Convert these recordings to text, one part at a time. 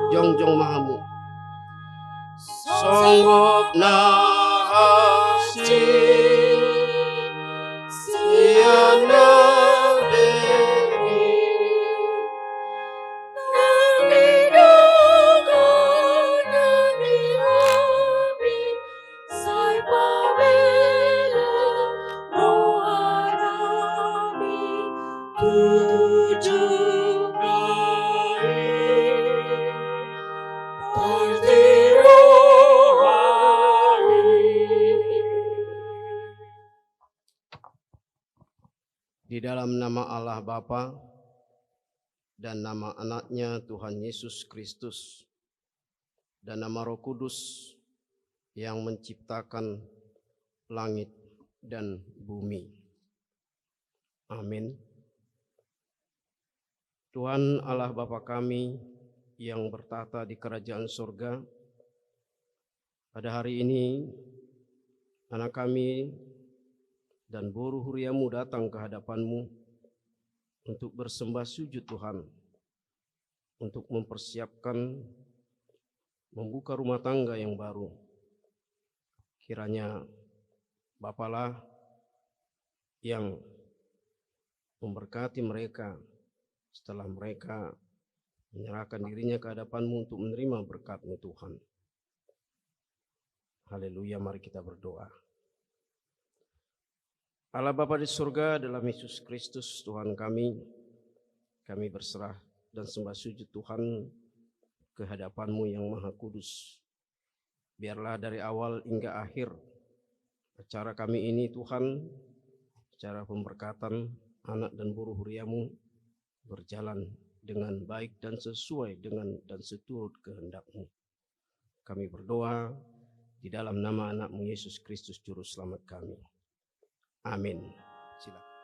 Jongjong mahamu sanggup nahasi siana di dalam nama Allah Bapa dan nama anaknya Tuhan Yesus Kristus dan nama Roh Kudus yang menciptakan langit dan bumi. Amin. Tuhan Allah Bapa kami yang bertata di kerajaan surga, pada hari ini anak kami dan buruh huriamu datang ke hadapan-Mu untuk bersembah sujud Tuhan, untuk mempersiapkan membuka rumah tangga yang baru. Kiranya Bapalah yang memberkati mereka setelah mereka menyerahkan dirinya ke hadapan-Mu untuk menerima berkat-Mu Tuhan. Haleluya, mari kita berdoa. Allah Bapa di surga, dalam Yesus Kristus Tuhan kami berserah dan sembah sujud Tuhan ke hadapan-Mu yang Maha Kudus. Biarlah dari awal hingga akhir acara kami ini Tuhan, acara pemberkatan anak dan buruh huriamu berjalan dengan baik dan sesuai dengan dan seturut kehendak-Mu. Kami berdoa di dalam nama anak-Mu Yesus Kristus Juru Selamat kami. Amin. Silakan.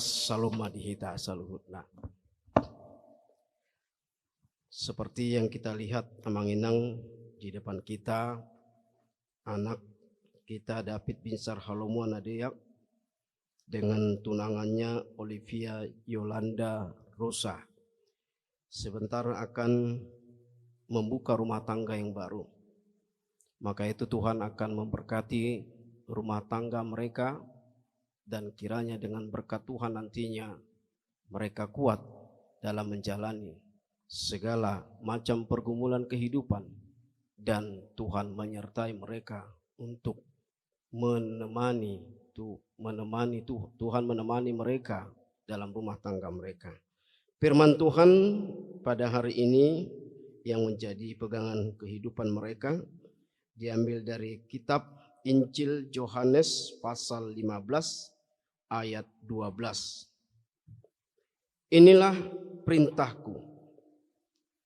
Salummadihita saluhutna. Seperti yang kita lihat amanginang di depan kita, anak kita David Binsar Halomu Anadeak dengan tunangannya Olivia Yolanda Rosa sebentar akan membuka rumah tangga yang baru. Maka itu Tuhan akan memberkati rumah tangga mereka, dan kiranya dengan berkat Tuhan nantinya mereka kuat dalam menjalani segala macam pergumulan kehidupan, dan Tuhan menyertai mereka untuk Tuhan menemani mereka dalam rumah tangga mereka. Firman Tuhan pada hari ini yang menjadi pegangan kehidupan mereka diambil dari kitab Injil Yohanes pasal 15 ayat 12. Inilah perintahku,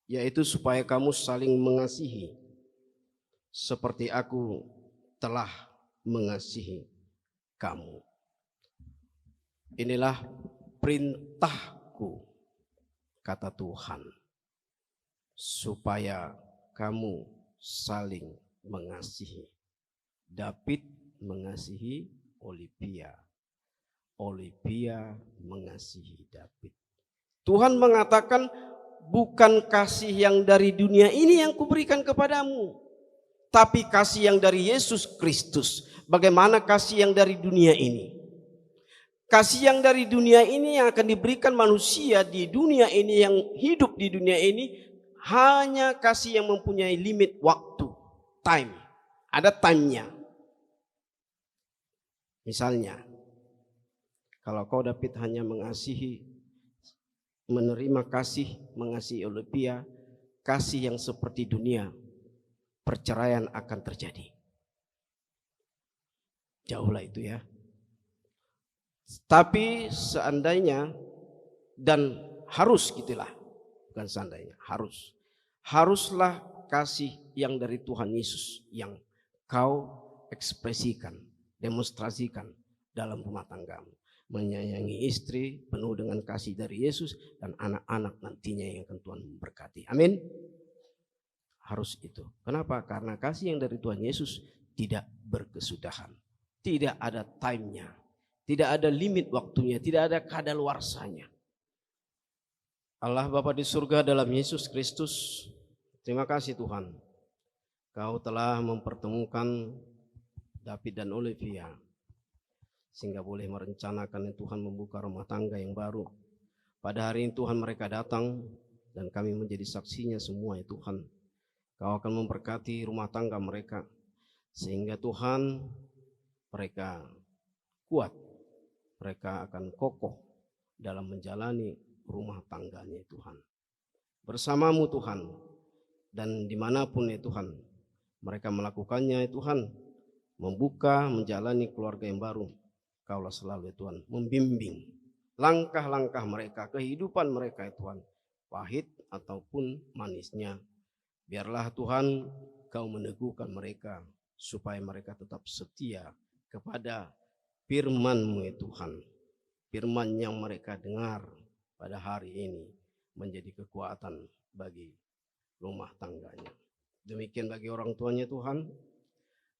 yaitu supaya kamu saling mengasihi seperti aku telah mengasihi kamu. Inilah perintahku, kata Tuhan, supaya kamu saling mengasihi. David mengasihi Olivia, Olivia mengasihi David. Tuhan mengatakan, bukan kasih yang dari dunia ini yang kuberikan kepadamu, tapi kasih yang dari Yesus Kristus. Bagaimana kasih yang dari dunia ini? Kasih yang dari dunia ini yang akan diberikan manusia di dunia ini, yang hidup di dunia ini, hanya kasih yang mempunyai limit waktu, time. Ada time-nya. Misalnya, kalau kau David hanya menerima kasih, mengasihi Olivia, kasih yang seperti dunia, perceraian akan terjadi. Jauhlah itu ya. Tapi seandainya, dan harus gitulah, bukan seandainya, haruslah kasih yang dari Tuhan Yesus yang kau ekspresikan, demonstrasikan dalam rumah tanggamu. Menyayangi istri penuh dengan kasih dari Yesus, dan anak-anak nantinya yang akan Tuhan memberkati. Amin. Harus itu. Kenapa? Karena kasih yang dari Tuhan Yesus tidak berkesudahan, tidak ada time-nya, tidak ada limit waktunya, tidak ada kadaluarsanya. Allah Bapa di surga dalam Yesus Kristus, terima kasih Tuhan, Kau telah mempertemukan David dan Olivia, sehingga boleh merencanakan Tuhan membuka rumah tangga yang baru. Pada hari ini Tuhan mereka datang, dan kami menjadi saksinya semua ya Tuhan. Kau akan memberkati rumah tangga mereka, sehingga Tuhan mereka kuat, mereka akan kokoh dalam menjalani rumah tangganya Tuhan. Bersamamu Tuhan, dan dimanapun ya Tuhan mereka melakukannya ya Tuhan, membuka, menjalani keluarga yang baru, Kaulah selalu ya Tuhan membimbing langkah-langkah mereka, kehidupan mereka ya Tuhan, pahit ataupun manisnya. Biarlah Tuhan Kau meneguhkan mereka, supaya mereka tetap setia kepada firman-Mu ya Tuhan. Firman yang mereka dengar pada hari ini menjadi kekuatan bagi rumah tangganya. Demikian bagi orang tuanya Tuhan.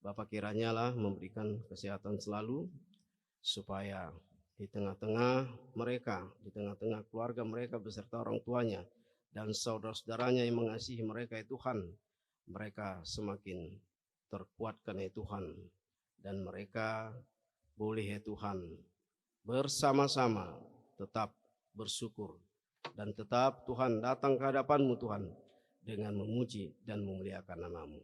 Bapa kiranya lah memberikan kesehatan selalu, supaya di tengah-tengah mereka, di tengah-tengah keluarga mereka beserta orang tuanya dan saudara-saudaranya yang mengasihi mereka ya Tuhan, mereka semakin terkuatkan ya Tuhan, dan mereka boleh ya Tuhan bersama-sama tetap bersyukur, dan tetap Tuhan datang ke hadapan-Mu Tuhan dengan memuji dan memuliakan nama-Mu.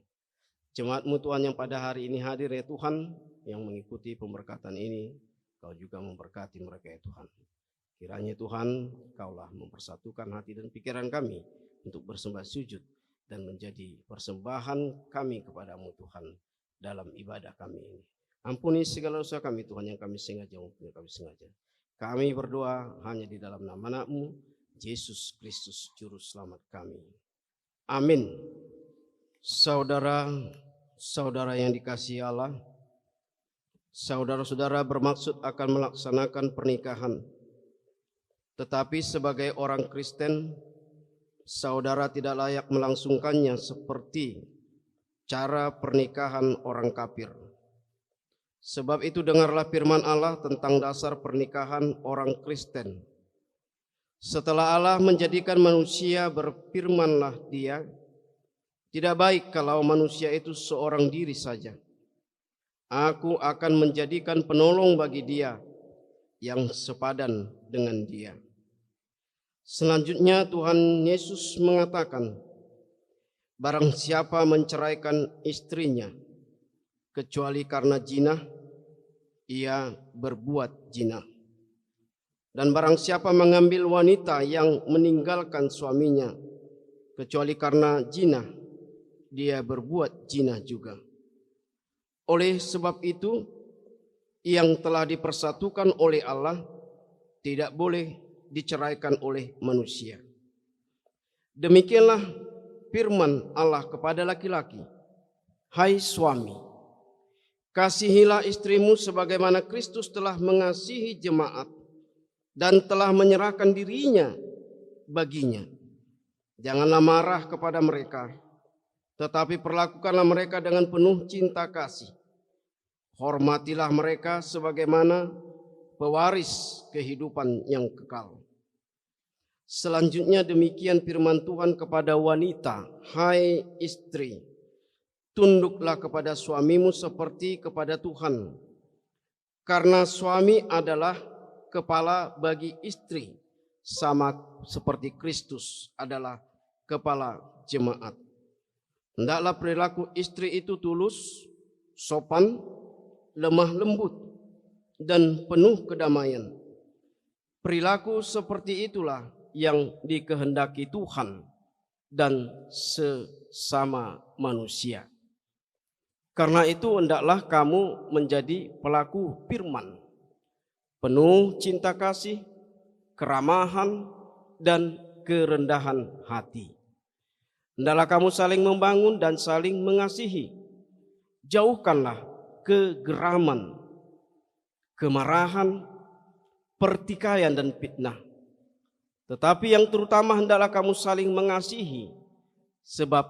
Jemaat-Mu Tuhan yang pada hari ini hadir ya Tuhan, yang mengikuti pemberkatan ini, Kau juga memberkati mereka ya Tuhan. Kiranya Tuhan Kaulah mempersatukan hati dan pikiran kami untuk bersembah sujud dan menjadi persembahan kami kepadamu Tuhan dalam ibadah kami ini. Ampuni segala dosa kami Tuhan yang kami sengaja maupun yang kami sengaja. Kami berdoa hanya di dalam nama Anak-Mu, Yesus Kristus Juru Selamat kami. Amin. Saudara-saudara yang dikasihi Allah, saudara-saudara bermaksud akan melaksanakan pernikahan, tetapi sebagai orang Kristen, saudara tidak layak melangsungkannya seperti cara pernikahan orang kafir. Sebab itu dengarlah firman Allah tentang dasar pernikahan orang Kristen. Setelah Allah menjadikan manusia, berfirmanlah Dia, tidak baik kalau manusia itu seorang diri saja. Aku akan menjadikan penolong bagi dia yang sepadan dengan dia. Selanjutnya Tuhan Yesus mengatakan, barang siapa menceraikan istrinya kecuali karena zina, ia berbuat zina. Dan barang siapa mengambil wanita yang meninggalkan suaminya kecuali karena zina, dia berbuat zina juga. Oleh sebab itu, yang telah dipersatukan oleh Allah tidak boleh diceraikan oleh manusia. Demikianlah firman Allah kepada laki-laki, hai suami, kasihilah istrimu sebagaimana Kristus telah mengasihi jemaat dan telah menyerahkan dirinya baginya. Janganlah marah kepada mereka, tetapi perlakukanlah mereka dengan penuh cinta kasih. Hormatilah mereka sebagaimana pewaris kehidupan yang kekal. Selanjutnya demikian firman Tuhan kepada wanita, hai istri, tunduklah kepada suamimu seperti kepada Tuhan, karena suami adalah kepala bagi istri, sama seperti Kristus adalah kepala jemaat. Hendaklah perilaku istri itu tulus, sopan, lemah lembut, dan penuh kedamaian. Perilaku seperti itulah yang dikehendaki Tuhan dan sesama manusia. Karena itu hendaklah kamu menjadi pelaku firman, penuh cinta kasih, keramahan, dan kerendahan hati. Hendaklah kamu saling membangun dan saling mengasihi. Jauhkanlah kegeraman, kemarahan, pertikaian, dan fitnah. Tetapi yang terutama hendaklah kamu saling mengasihi, sebab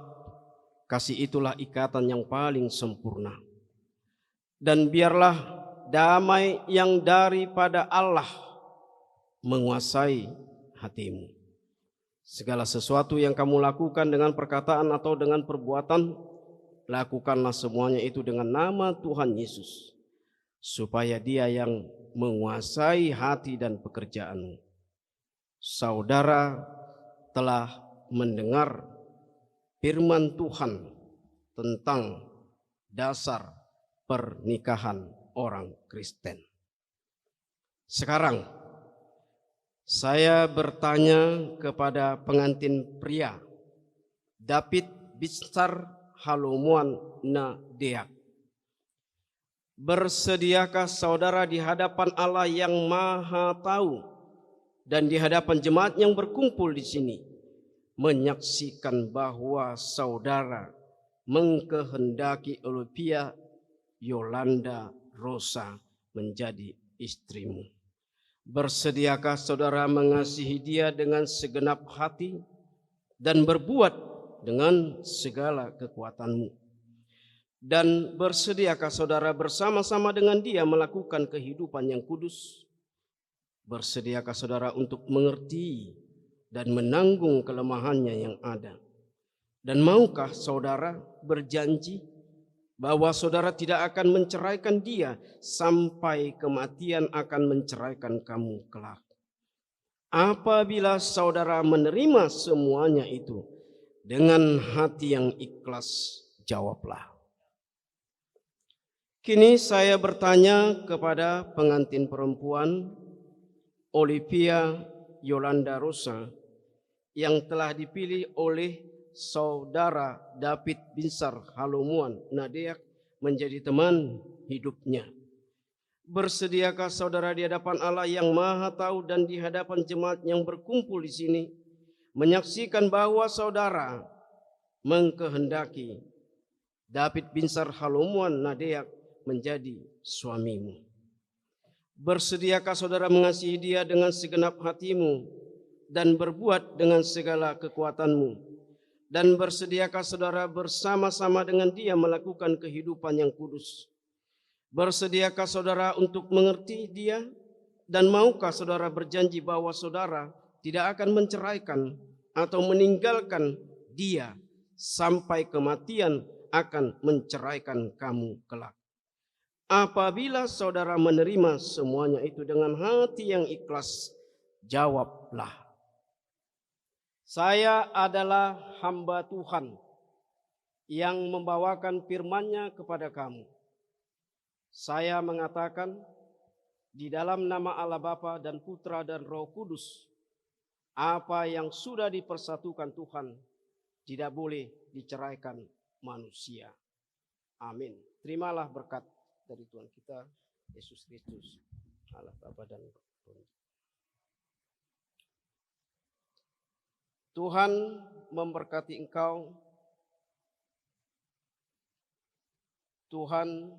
kasih itulah ikatan yang paling sempurna. Dan biarlah damai yang daripada Allah menguasai hatimu. Segala sesuatu yang kamu lakukan dengan perkataan atau dengan perbuatan, lakukanlah semuanya itu dengan nama Tuhan Yesus, supaya Dia yang menguasai hati dan pekerjaanmu. Saudara telah mendengar firman Tuhan tentang dasar pernikahan orang Kristen. Sekarang saya bertanya kepada pengantin pria, David Binsar Halomuan Nadeak. Bersediakah saudara di hadapan Allah yang Maha Tahu dan di hadapan jemaat yang berkumpul di sini menyaksikan bahwa saudara mengkehendaki Olivia Yolanda Rosa menjadi istrimu? Bersediakah saudara mengasihi dia dengan segenap hati dan berbuat dengan segala kekuatanmu? Dan bersediakah saudara bersama-sama dengan dia melakukan kehidupan yang kudus? Bersediakah saudara untuk mengerti dan menanggung kelemahannya yang ada? Dan maukah saudara berjanji bahwa saudara tidak akan menceraikan dia sampai kematian akan menceraikan kamu kelak? Apabila saudara menerima semuanya itu dengan hati yang ikhlas, jawablah. Kini saya bertanya kepada pengantin perempuan Olivia Yolanda Rosa yang telah dipilih oleh saudara David Binsar Halomuan Nadeak menjadi teman hidupnya. Bersediakah saudara di hadapan Allah yang Maha Tahu dan di hadapan jemaat yang berkumpul di sini menyaksikan bahwa saudara mengkehendaki David Binsar Halomuan Nadeak menjadi suamimu? Bersediakah saudara mengasihi dia dengan segenap hatimu dan berbuat dengan segala kekuatanmu? Dan bersediakah saudara bersama-sama dengan dia melakukan kehidupan yang kudus? Bersediakah saudara untuk mengerti dia? Dan maukah saudara berjanji bahwa saudara tidak akan menceraikan atau meninggalkan dia sampai kematian akan menceraikan kamu kelak? Apabila saudara menerima semuanya itu dengan hati yang ikhlas, jawablah. Saya adalah hamba Tuhan yang membawakan firman-Nya kepada kamu. Saya mengatakan di dalam nama Allah Bapa dan Putra dan Roh Kudus, apa yang sudah dipersatukan Tuhan tidak boleh diceraikan manusia. Amin. Terimalah berkat dari Tuhan kita Yesus Kristus, Allah Bapa dan Roh Kudus. Tuhan memberkati engkau. Tuhan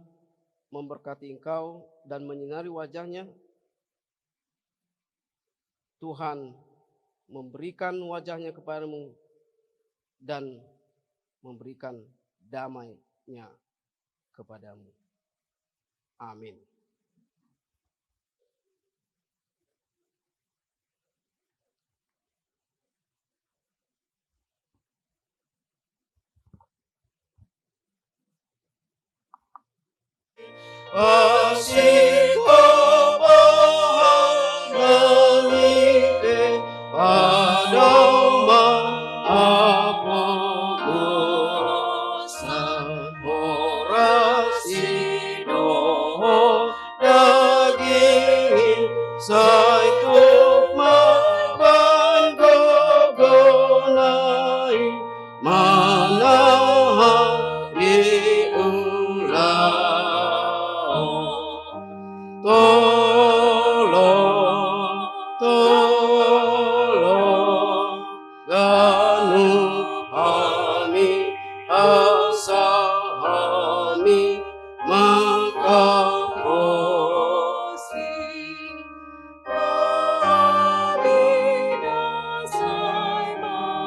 memberkati engkau dan menyinari wajahnya. Tuhan memberikan wajahnya kepadamu dan memberikan damai-Nya kepadamu. Amin. Asik bahagia pada apa bosan orasi doh daging saitu makan gogonai mana hari ulang. Tolong ganu kami asa kami maka kasih kami dasai manasih.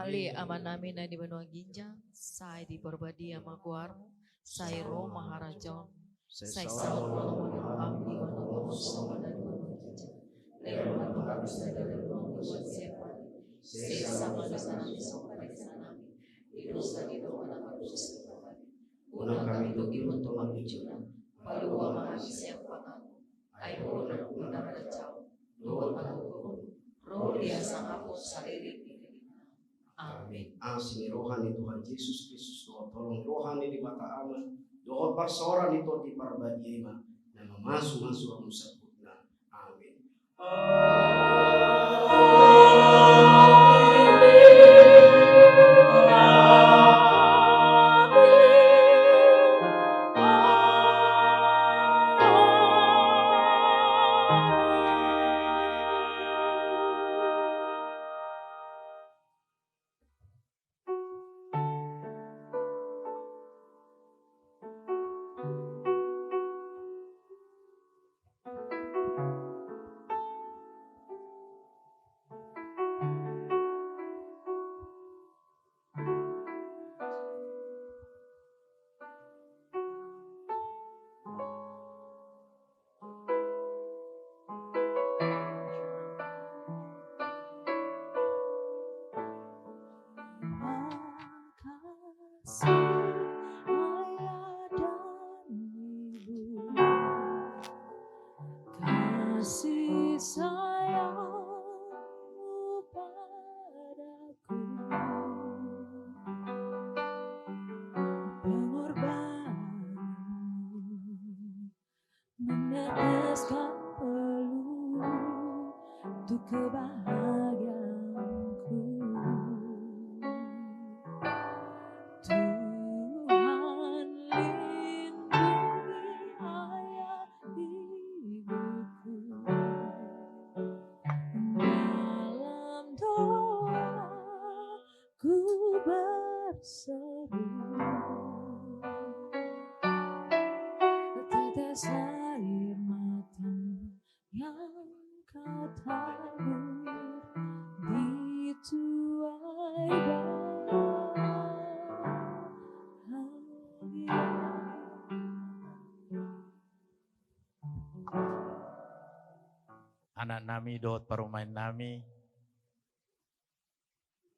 Ali aman namin na di benua ginjang, sai di perbadi ama kuarmu, sai roh maharajon, sai saun malam abdi wana sama dan benua ginjang. Lewat kami sadari ruang buat siapa, sai sama dosa nami sopa di sana nami, di dosa di doa nama dosa kami. Una kami tugi untuk mengucuna, palua mahami siapa kamu, ayo una kacau, luar aku, roh dia sang hapus salirik. Amin. Asini rohani Tuhan Yesus Kristus, doa tolong rohani di mata aman, doa persoalan itu di parbadiema, nama masuk musabutna. Amin. Kasih sayangmu padaku, pengorbananmu meneteskan peluh untuk kebahagiaanku. Tuhan lindungi ayah ibuku, dalam doa ku berseru, tetes air matamu yang kau tabur di tuai bahagia. Anak nami dot parumain nami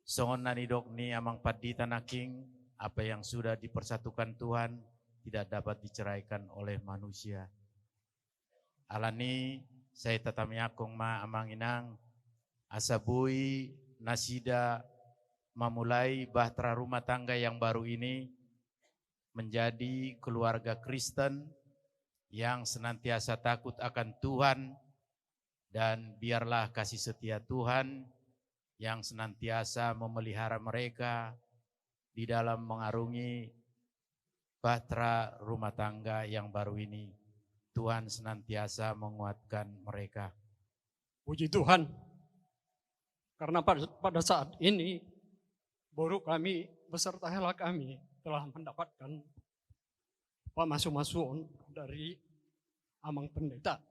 songon nani dok ni amang padita naking, apa yang sudah dipersatukan Tuhan tidak dapat diceraikan oleh manusia. Alani saya tatami akong ma amang inang asabui nasida memulai bahtera rumah tangga yang baru ini menjadi keluarga Kristen yang senantiasa takut akan Tuhan, dan biarlah kasih setia Tuhan yang senantiasa memelihara mereka di dalam mengarungi bahtera rumah tangga yang baru ini. Tuhan senantiasa menguatkan mereka. Puji Tuhan, karena pada saat ini baru kami beserta hela kami telah mendapatkan pemasukan dari Amang Pendeta.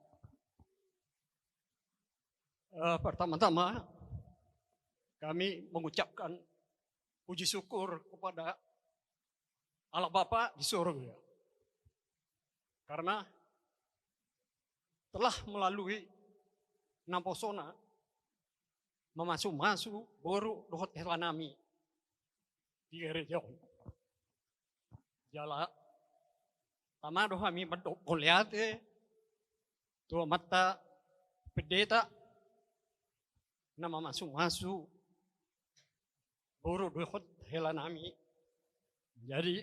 Pertama-tama kami mengucapkan puji syukur kepada Allah Bapa di surga, karena telah melalui namposona memasuk baru dohot helanami di gereja. Jala tama doh kami bedok kuliate tua mata pendeta nama masuk baru dohot helanami. Jadi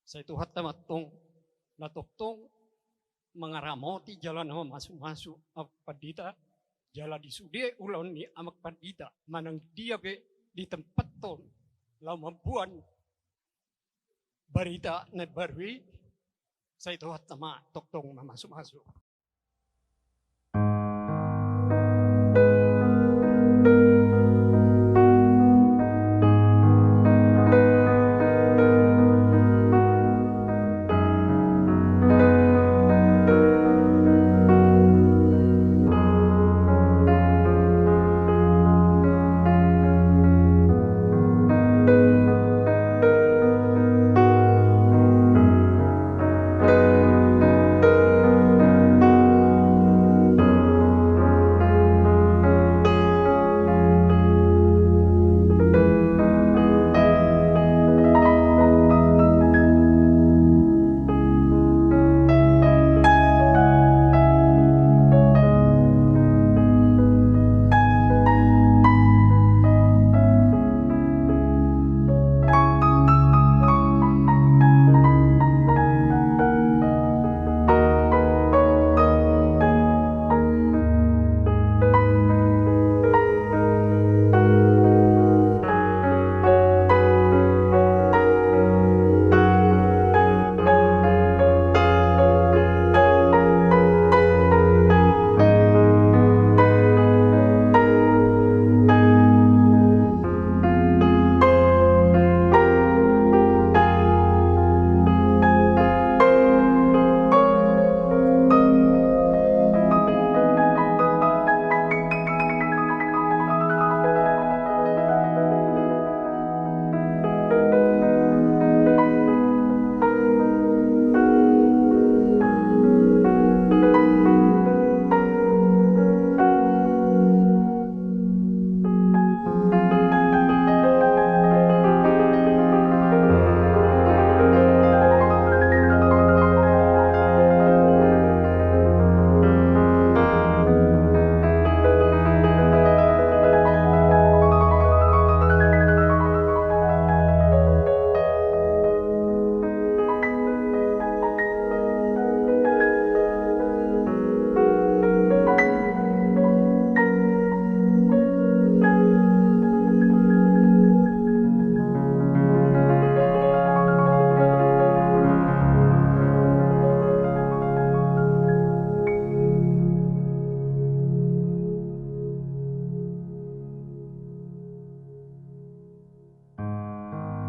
saya tuh hatta matong natoktung mengaramoti jalan nama masuk pendeta jala di sude ulon ni amak pendeta manang dia be di tempat ton lama buan berita net barwi saya tuh hatta ma toktong masuk